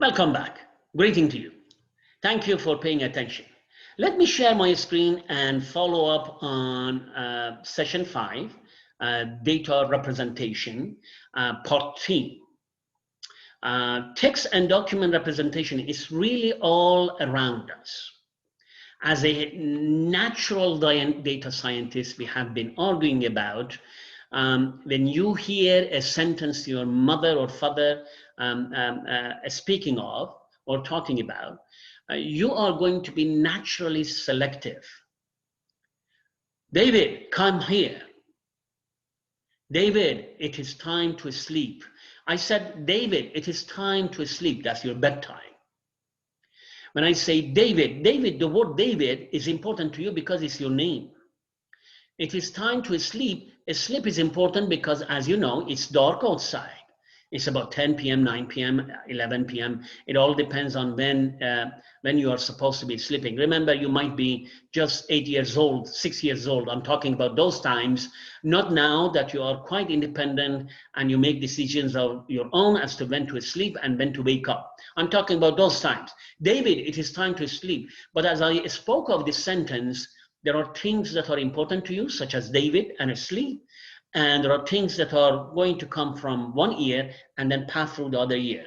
Welcome back. Greeting to you. Thank you for paying attention. Let me share my screen and follow up on session 5, data representation, part 3. Text and document representation is really all around us. As a natural data scientist, we have been arguing about when you hear a sentence your mother or father speaking of or talking about, you are going to be naturally selective. David, come here. David, it is time to sleep. I said, David, it is time to sleep. That's your bedtime. When I say David, the word David is important to you because it's your name. It is time to sleep. Sleep is important because, as you know, it's dark outside. It's about 10 p.m., 9 p.m., 11 p.m. It all depends on when you are supposed to be sleeping. Remember, you might be just 8 years old, 6 years old. I'm talking about those times, not now that you are quite independent and you make decisions of your own as to when to sleep and when to wake up. I'm talking about those times. David, it is time to sleep. But as I spoke of this sentence, there are things that are important to you, such as David and sleep. And there are things that are going to come from one ear and then pass through the other ear.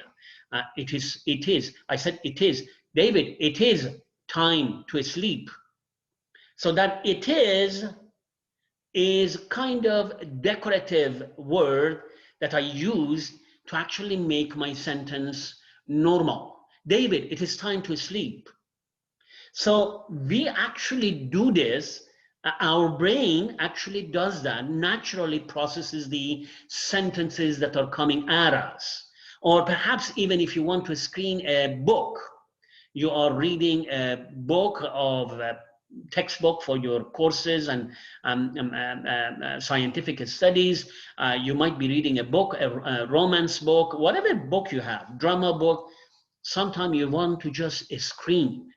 It is, I said it is, David, it is time to sleep. So that it is kind of decorative word that I use to actually make my sentence normal. David, it is time to sleep. So we actually do this. Our brain actually does that, naturally processes the sentences that are coming at us. Or perhaps even if you want to screen a book, you are reading a book of a textbook for your courses and scientific studies. You might be reading a book, a romance book, whatever book you have, drama book. Sometimes you want to just screen.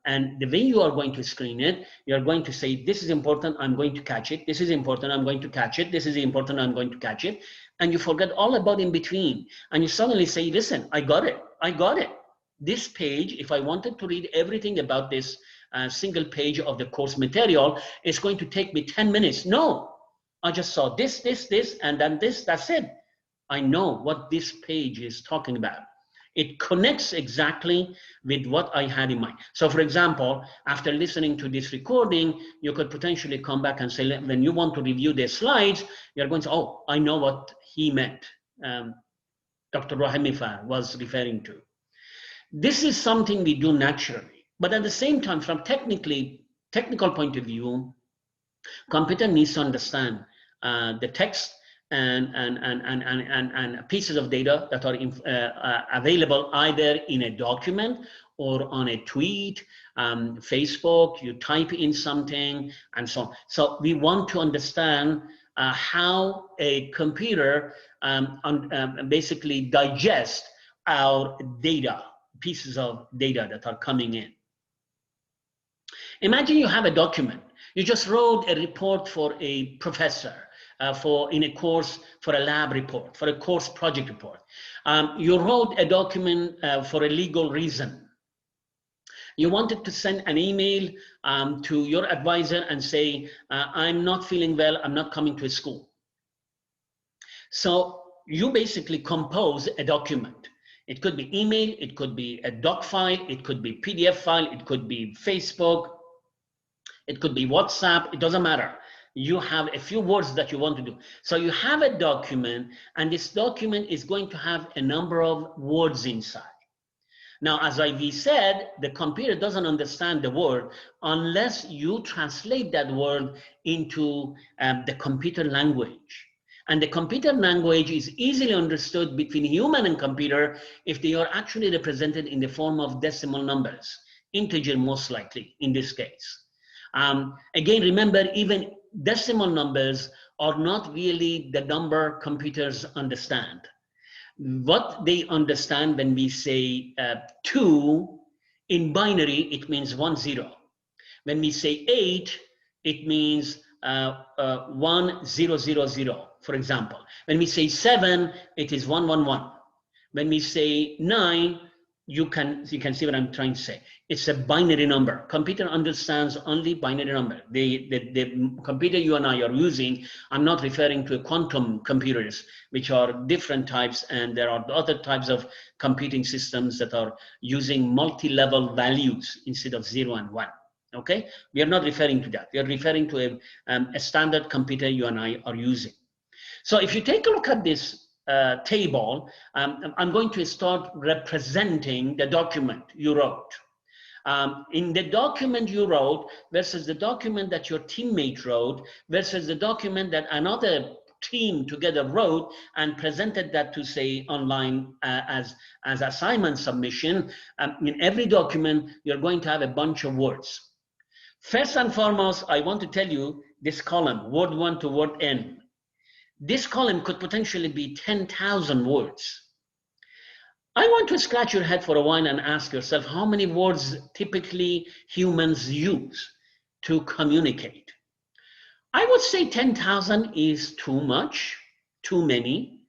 And the way you are going to screen it, you're going to say, this is important, I'm going to catch it. This is important, I'm going to catch it. This is important, I'm going to catch it. And you forget all about in between. And you suddenly say, listen, I got it. I got it. This page, if I wanted to read everything about this single page of the course material, it's going to take me 10 minutes. No, I just saw this, and then this, that's it. I know what this page is talking about. It connects exactly with what I had in mind. So for example, after listening to this recording, you could potentially come back and say, when you want to review the slides, you're going to say, oh, I know what he meant. Dr. Rahimifar was referring to. This is something we do naturally. But at the same time, from technical point of view, computer needs to understand the text and pieces of data that are available either in a document or on a tweet, Facebook, you type in something and so on. So we want to understand how a computer basically digests our data, pieces of data that are coming in. Imagine you have a document. You just wrote a report for a professor. In a course, for a lab report, for a course project report. You wrote a document for a legal reason. You wanted to send an email to your advisor and say, I'm not feeling well, I'm not coming to school. So you basically compose a document. It could be email, it could be a doc file, it could be PDF file, it could be Facebook, it could be WhatsApp, it doesn't matter. You have a few words that you want to do. So you have a document, and this document is going to have a number of words inside. Now, as we said, the computer doesn't understand the word unless you translate that word into the computer language. And the computer language is easily understood between human and computer if they are actually represented in the form of decimal numbers, integer most likely in this case. Again, remember, even decimal numbers are not really the number computers understand. What they understand when we say 2 in binary, it means 1 0. When we say 8, it means 1 0 0 0, for example. When we say 7, it is 1 1 1. When we say 9, you can see what I'm trying to say. It's a binary number. Computer understands only binary number. The computer you and I are using, I'm not referring to quantum computers, which are different types, and there are other types of computing systems that are using multi-level values instead of 0 and 1. Okay, we are not referring to that. We are referring to a standard computer you and I are using. So if you take a look at this table, I'm going to start representing the document you wrote. In the document you wrote versus the document that your teammate wrote versus the document that another team together wrote and presented that to, say, online as assignment submission, in every document, you're going to have a bunch of words. First and foremost, I want to tell you this column, word 1 to word n. This column could potentially be 10,000 words. I want to scratch your head for a while and ask yourself, how many words typically humans use to communicate? I would say 10,000 is too much, too many.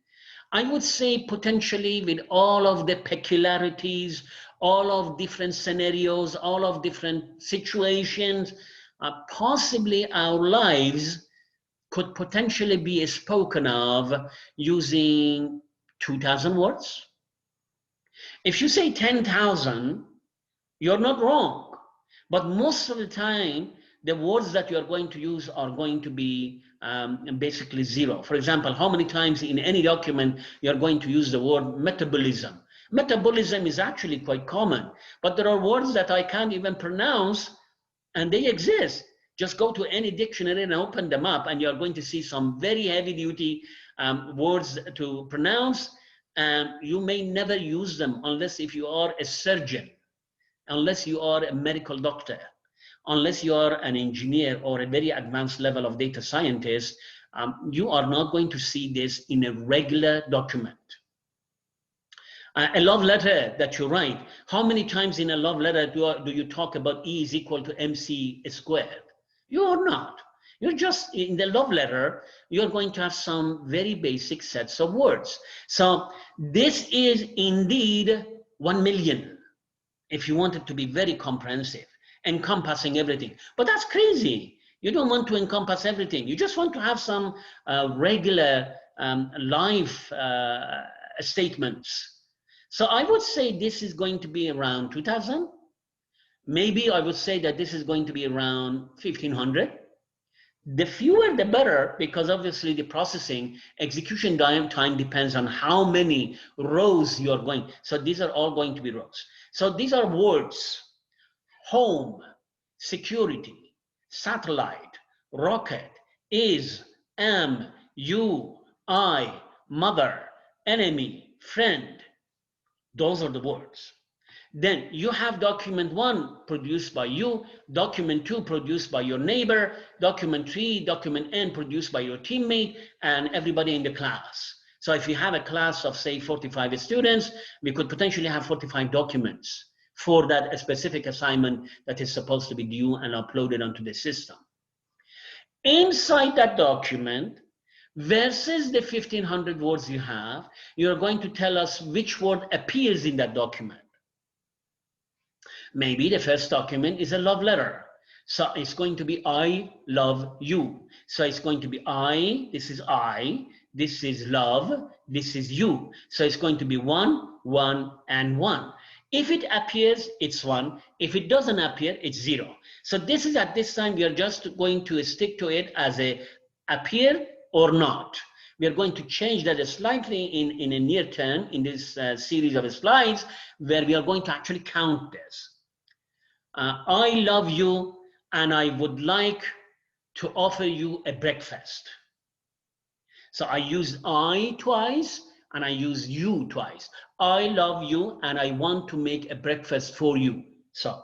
I would say potentially with all of the peculiarities, all of different scenarios, all of different situations, possibly our lives could potentially be spoken of using 2,000 words. If you say 10,000, you're not wrong. But most of the time, the words that you're going to use are going to be basically 0. For example, how many times in any document you're going to use the word metabolism? Metabolism is actually quite common, but there are words that I can't even pronounce, and they exist. Just go to any dictionary and open them up, and you're going to see some very heavy-duty words to pronounce. You may never use them unless if you are a surgeon, unless you are a medical doctor, unless you are an engineer or a very advanced level of data scientist. You are not going to see this in a regular document. A love letter that you write, how many times in a love letter do you talk about E is equal to MC squared? You are not. You're just, in the love letter, you're going to have some very basic sets of words. So this is indeed 1 million, if you want it to be very comprehensive, encompassing everything. But that's crazy. You don't want to encompass everything. You just want to have some regular life statements. So I would say this is going to be around 2,000. Maybe I would say that this is going to be around 1,500. The fewer the better, because obviously the processing execution time depends on how many rows you're going. So these are all going to be rows. So these are words: home, security, satellite, rocket, is, am, you, I, mother, enemy, friend. Those are the words. Then you have document 1 produced by you, document 2 produced by your neighbor, document 3, document N produced by your teammate and everybody in the class. So if you have a class of, say, 45 students, we could potentially have 45 documents for that specific assignment that is supposed to be due and uploaded onto the system. Inside that document, versus the 1,500 words you have, you're going to tell us which word appears in that document. Maybe the first document is a love letter. So it's going to be I love you. So it's going to be I, this is I, this is love, this is you. So it's going to be 1, 1, and 1. If it appears, it's 1. If it doesn't appear, it's 0. So this is, at this time, we are just going to stick to it as a appear or not. We are going to change that slightly in a near term in this series of slides, where we are going to actually count this. I love you, and I would like to offer you a breakfast. So I use I twice, and I use you twice. I love you, and I want to make a breakfast for you. So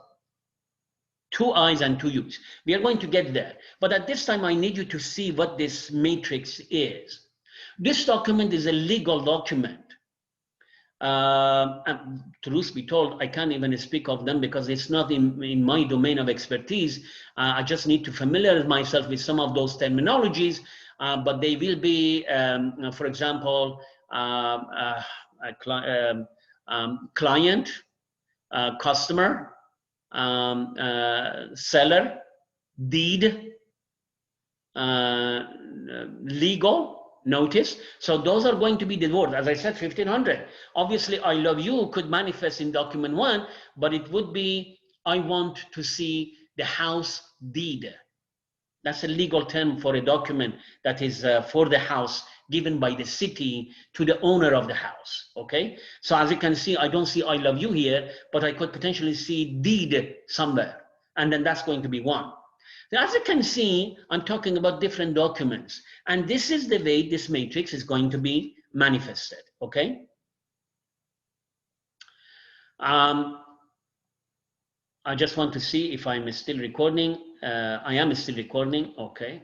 2 I's and 2 U's. We are going to get there. But at this time, I need you to see what this matrix is. This document is a legal document. And truth be told, I can't even speak of them because it's not in my domain of expertise. I just need to familiarize myself with some of those terminologies, but they will be, for example, client, customer, seller, deed, legal, notice. So those are going to be the words. As I said, 1500. Obviously, I love you could manifest in document 1, but it would be, I want to see the house deed. That's a legal term for a document that is for the house given by the city to the owner of the house. Okay, so as you can see, I don't see I love you here, but I could potentially see deed somewhere, and then that's going to be 1. Now, as you can see, I'm talking about different documents, and this is the way this matrix is going to be manifested. Okay. I just want to see if I'm still recording. I am still recording. Okay.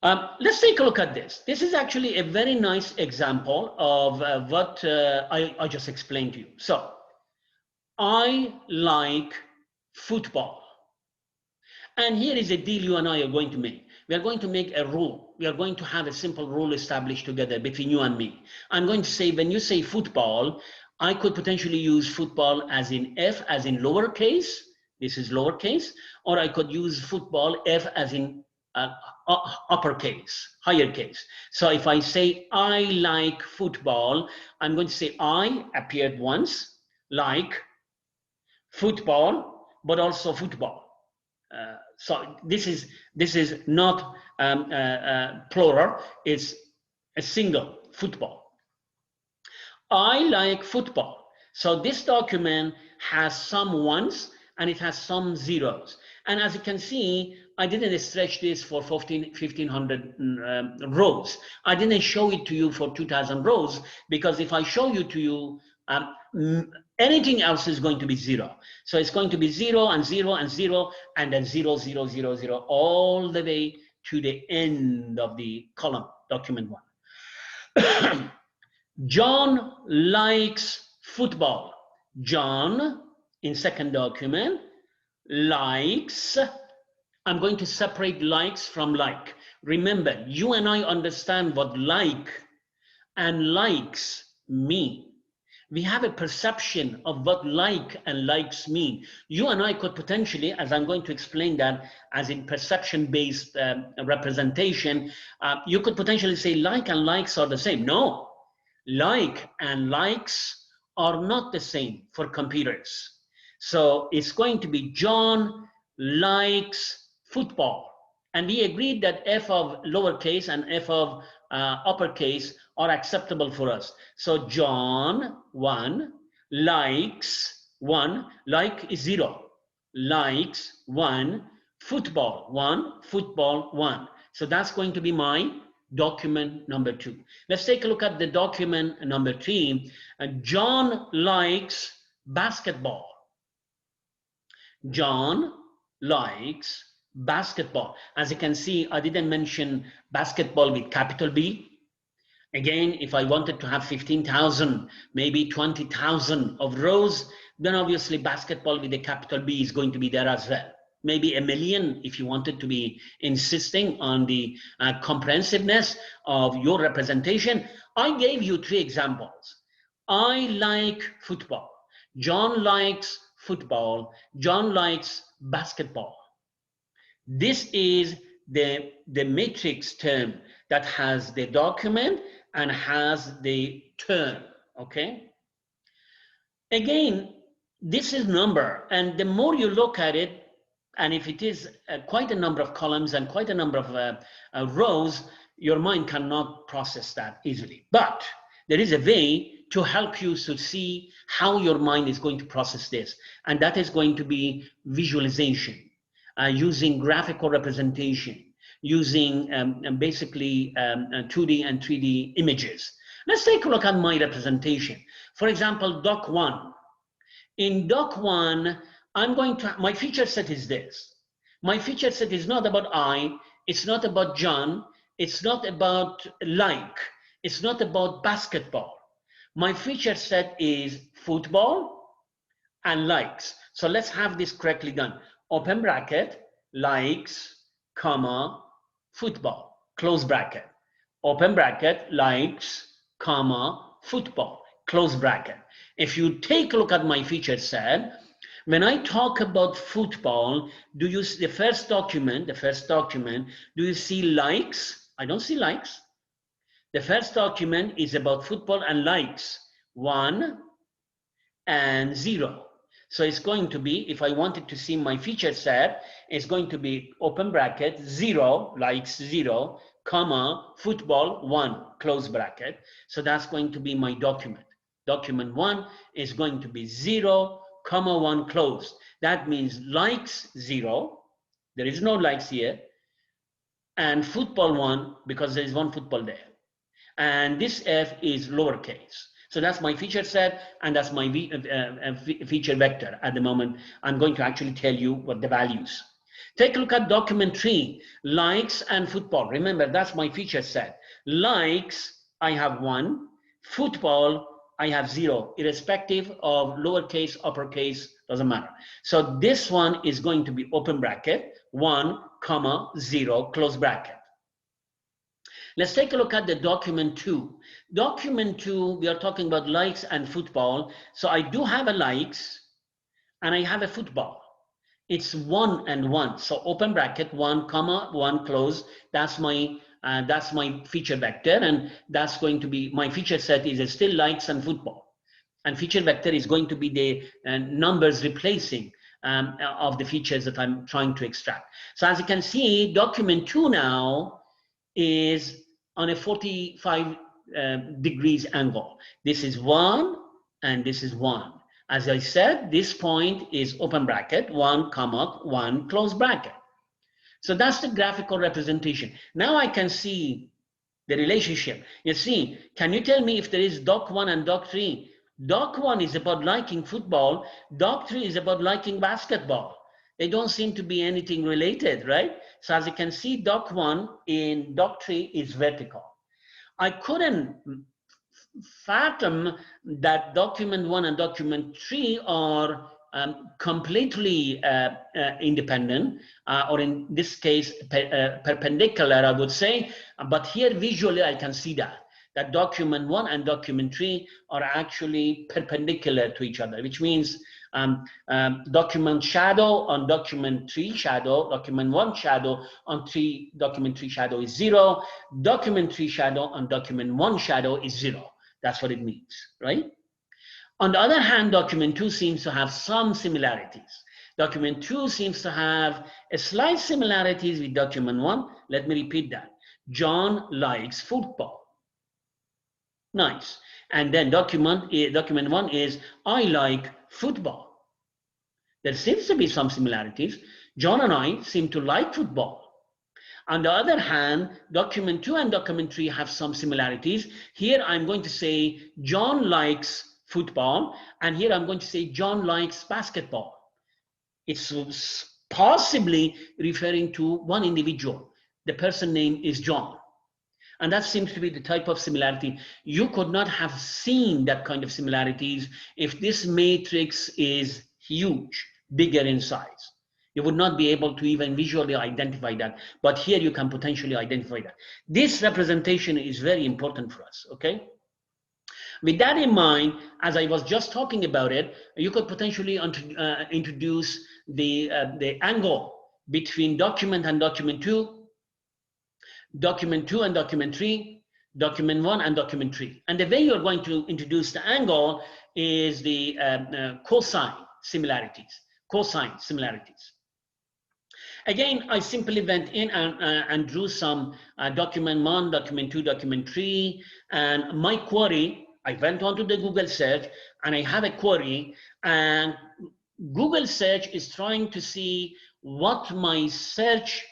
Let's take a look at this. This is actually a very nice example of what I just explained to you. So, I like football. And here is a deal you and I are going to make. We are going to make a rule. We are going to have a simple rule established together between you and me. I'm going to say, when you say football, I could potentially use football as in F as in lowercase. This is lowercase. Or I could use football F as in uppercase, higher case. So if I say I like football, I'm going to say I appeared once, like football, but also football. So this is not plural, it's a single, football. I like football. So this document has some ones and it has some zeros. And as you can see, I didn't stretch this for 1,500 rows. I didn't show it to you for 2,000 rows, because if I show you to you, anything else is going to be 0. So it's going to be 0 and 0 and 0 and then 0, 0, 0, 0, all the way to the end of the column, document 1. John likes football. John, in second document, likes. I'm going to separate likes from like. Remember, you and I understand what like and likes mean. We have a perception of what like and likes mean. You and I could potentially, as I'm going to explain that as in perception-based representation, you could potentially say like and likes are the same. No, like and likes are not the same for computers. So it's going to be John likes football. And we agreed that F of lowercase and F of uppercase are acceptable for us. So John, 1, likes 1, like is 0, likes 1, football 1, football 1. So that's going to be my document number 2. Let's take a look at the document number 3. John likes basketball. John likes basketball. As you can see, I didn't mention basketball with capital B. Again, if I wanted to have 15,000, maybe 20,000 of rows, then obviously basketball with a capital B is going to be there as well. Maybe 1 million if you wanted to be insisting on the comprehensiveness of your representation. I gave you 3 examples. I like football. John likes football. John likes basketball. This is the matrix term that has the document and has the term, okay? Again, this is number, and the more you look at it, and if it is quite a number of columns and quite a number of rows, your mind cannot process that easily. But there is a way to help you to see how your mind is going to process this, and that is going to be visualization, using graphical representation, using basically 2D and 3D images. Let's take a look at my representation. For example, Doc 1. In Doc 1, I'm going to, my feature set is this. My feature set is not about I, it's not about John, it's not about like, it's not about basketball. My feature set is football and likes. So let's have this correctly done. Open bracket, likes, comma, football, close bracket. open bracket, likes, comma, football, close bracket. If you take a look at my feature set, when I talk about football, do you see the first document, do you see likes? I don't see likes. The first document is about football and likes, 1 and 0. So it's going to be, if I wanted to see my feature set, it's going to be open bracket, 0, likes 0, comma, football 1, close bracket. So that's going to be my document. Document 1 is going to be 0, comma 1, closed. That means likes 0, there is no likes here, and football 1, because there is one football there. And this F is lowercase. So that's my feature set, and that's my feature vector at the moment. I'm going to actually tell you what the values. Take a look at document 3, likes and football. Remember, that's my feature set. Likes, I have 1. Football, I have 0, irrespective of lowercase, uppercase, doesn't matter. So this one is going to be open bracket, 1, comma, 0, close bracket. Let's take a look at the document 2. Document 2, we are talking about likes and football. So I do have a likes and I have a football. It's 1 and 1. So open bracket, 1, comma, 1, close. That's my feature vector, and that's going to be my feature set is still likes and football. And feature vector is going to be the numbers replacing of the features that I'm trying to extract. So as you can see, document 2 now is on a 45 degrees angle. This is 1 and this is 1. As I said, this point is open bracket, 1, comma, 1, close bracket. So that's the graphical representation. Now I can see the relationship. You see, can you tell me if there is doc 1 and doc 3? Doc 1 is about liking football. Doc 3 is about liking basketball. They don't seem to be anything related, right? So as you can see, doc 1 in doc 3 is vertical. I couldn't fathom that document 1 and document 3 are completely independent, or in this case, perpendicular, I would say. But here visually, I can see that document 1 and document 3 are actually perpendicular to each other, which means document shadow on document 3 shadow, document 1 shadow on document 3 shadow is 0, document 3 shadow on document 1 shadow is 0. That's what it means, right? On the other hand, document 2 seems to have some similarities. Document 2 seems to have a slight similarities with document 1. Let me repeat that. John likes football. Nice. And then document 1 is I like football. There seems to be some similarities. John and I seem to like football. On the other hand, document 2 and document 3 have some similarities. Here I'm going to say John likes football, and here I'm going to say John likes basketball. It's possibly referring to one individual. The person name is John. And that seems to be the type of similarity. You could not have seen that kind of similarities if this matrix is huge, bigger in size. You would not be able to even visually identify that. But here you can potentially identify that. This representation is very important for us, okay? With that in mind, as I was just talking about it, you could potentially introduce the angle between document and document 2, document 2 and document 3, document 1 and document 3. And the way you're going to introduce the angle is the cosine similarities. Again, I simply went in and drew some document 1, document 2, document 3, and my query, I went onto the Google search and I have a query, and Google search is trying to see what my search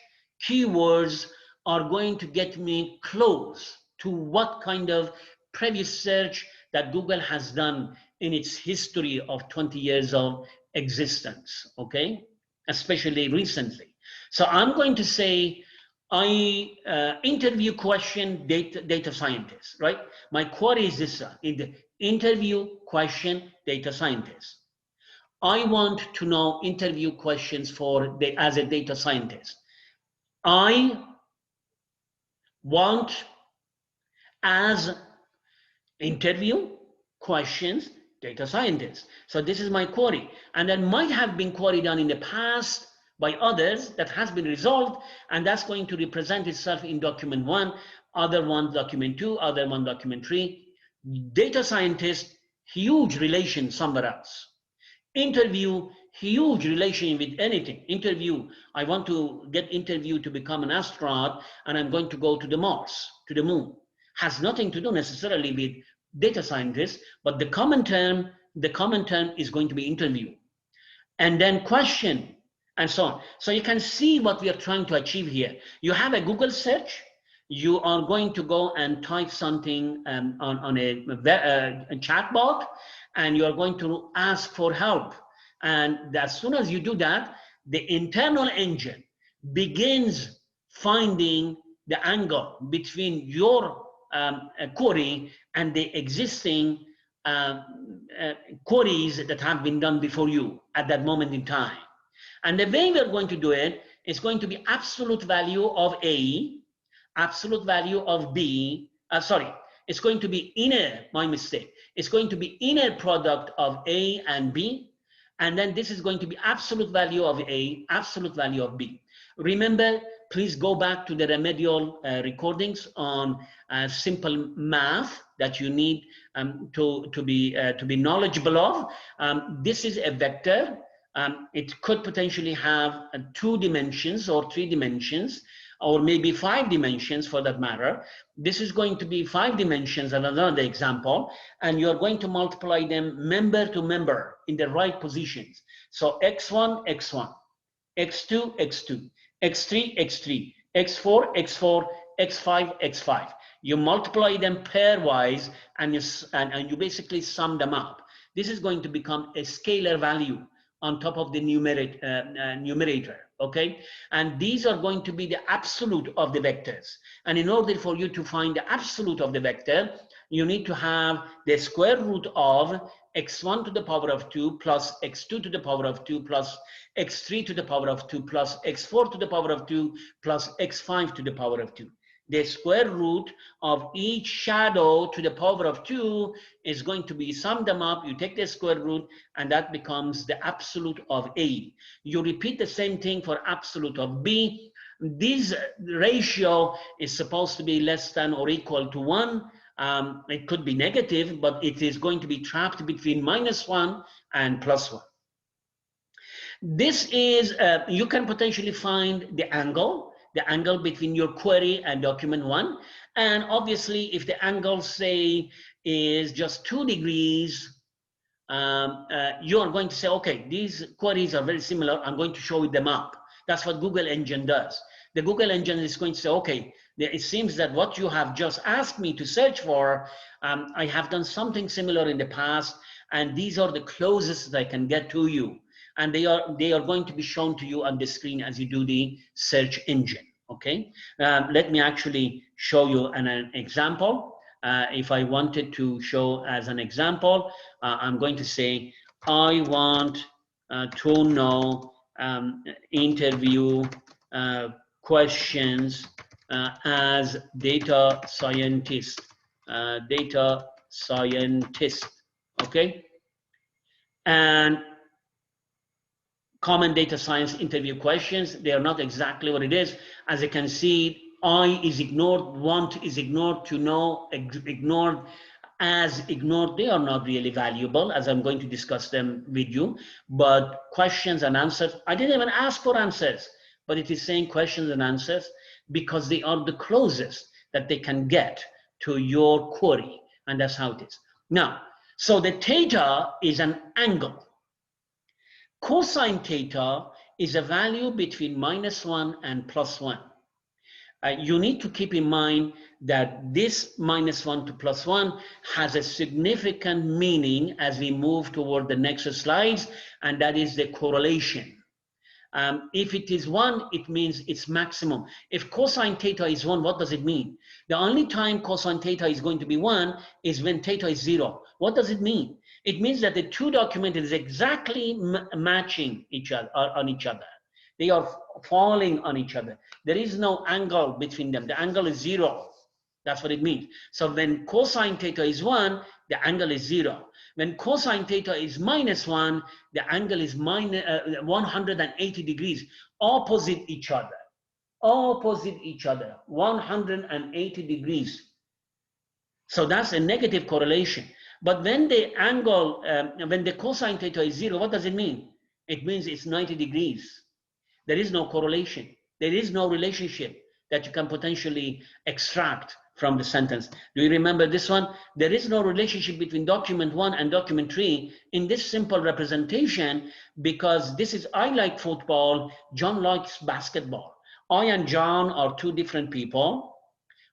keywords are going to get me close to what kind of previous search that Google has done in its history of 20 years of existence, okay? Especially recently. So I'm going to say, I interview question data scientist, right? My query is this, in the interview question data scientist. I want to know interview questions as a data scientist. I want as interview, questions, data scientist. So this is my query. And that might have been query done in the past by others that has been resolved, and that's going to represent itself in document 1, other one document 2, other one document 3. Data scientist, huge relation somewhere else. Interview, huge relation with anything. Interview, I want to get interviewed to become an astronaut, and I'm going to go to the Mars, to the moon. Has nothing to do necessarily with data scientists, but the common term is going to be interview. And then question, and so on. So you can see what we are trying to achieve here. You have a Google search, you are going to go and type something on a chat bot, and you are going to ask for help. And as soon as you do that, the internal engine begins finding the angle between your query and the existing queries that have been done before you at that moment in time. And the way we're going to do it is going to be absolute value of A, absolute value of B, it's going to be inner, my mistake. It's going to be inner product of A and B, and then this is going to be absolute value of A, absolute value of B. Remember, please go back to the remedial recordings on simple math that you need to be knowledgeable of. This is a vector. It could potentially have 2 dimensions or 3 dimensions, or maybe 5 dimensions for that matter. This is going to be 5 dimensions, another example, and you're going to multiply them member to member in the right positions. So x1, x1, x2, x2, x3, x3, x4, x4, x5, x5. You multiply them pairwise, and you basically sum them up. This is going to become a scalar value on top of the numerator, okay? And these are going to be the absolute of the vectors. And in order for you to find the absolute of the vector, you need to have the square root of x1 to the power of 2 plus x2 to the power of 2 plus x3 to the power of 2 plus x4 to the power of 2 plus x5 to the power of 2. The square root of each shadow to the power of 2 is going to be summed them up. You take the square root, and that becomes the absolute of A. You repeat the same thing for absolute of B. This ratio is supposed to be less than or equal to 1. It could be negative, but it is going to be trapped between -1 and +1. This is, you can potentially find the angle between your query and document 1. And obviously, if the angle, say, is just 2 degrees, you are going to say, okay, these queries are very similar. I'm going to show them up. That's what Google Engine does. The Google Engine is going to say, okay, it seems that what you have just asked me to search for, I have done something similar in the past, and these are the closest that I can get to you. And they are going to be shown to you on the screen as you do the search engine, okay? Let me actually show you an example. If I wanted to show as an example, I'm going to say, I want to know interview questions as data scientist, okay? And common data science interview questions, they are not exactly what it is. As you can see, I is ignored, want is ignored, to know ignored, as ignored. They are not really valuable, as I'm going to discuss them with you. But questions and answers, I didn't even ask for answers, but it is saying questions and answers because they are the closest that they can get to your query, and that's how it is. Now, so the theta is an angle. Cosine theta is a value between -1 and +1. You need to keep in mind that this -1 to +1 has a significant meaning as we move toward the next slides, and that is the correlation. If it is 1, it means it's maximum. If cosine theta is 1, what does it mean? The only time cosine theta is going to be 1 is when theta is 0. What does it mean? It means that the two documents is exactly matching each other on each other. They are falling on each other. There is no angle between them. The angle is 0. That's what it means. So when cosine theta is 1, the angle is 0. When cosine theta is -1, the angle is 180 degrees, opposite each other. Opposite each other, 180 degrees. So that's a negative correlation. But when the angle, when the cosine theta is 0, what does it mean? It means it's 90 degrees. There is no correlation. There is no relationship that you can potentially extract from the sentence. Do you remember this one? There is no relationship between document 1 and document 3 in this simple representation, because this is, I like football, John likes basketball. I and John are two different people.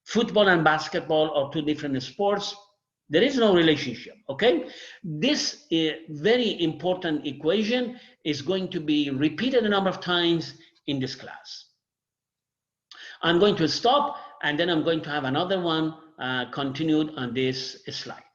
Football and basketball are two different sports. There is no relationship, okay? This very important equation is going to be repeated a number of times in this class. I'm going to stop, and then I'm going to have another one continued on this slide.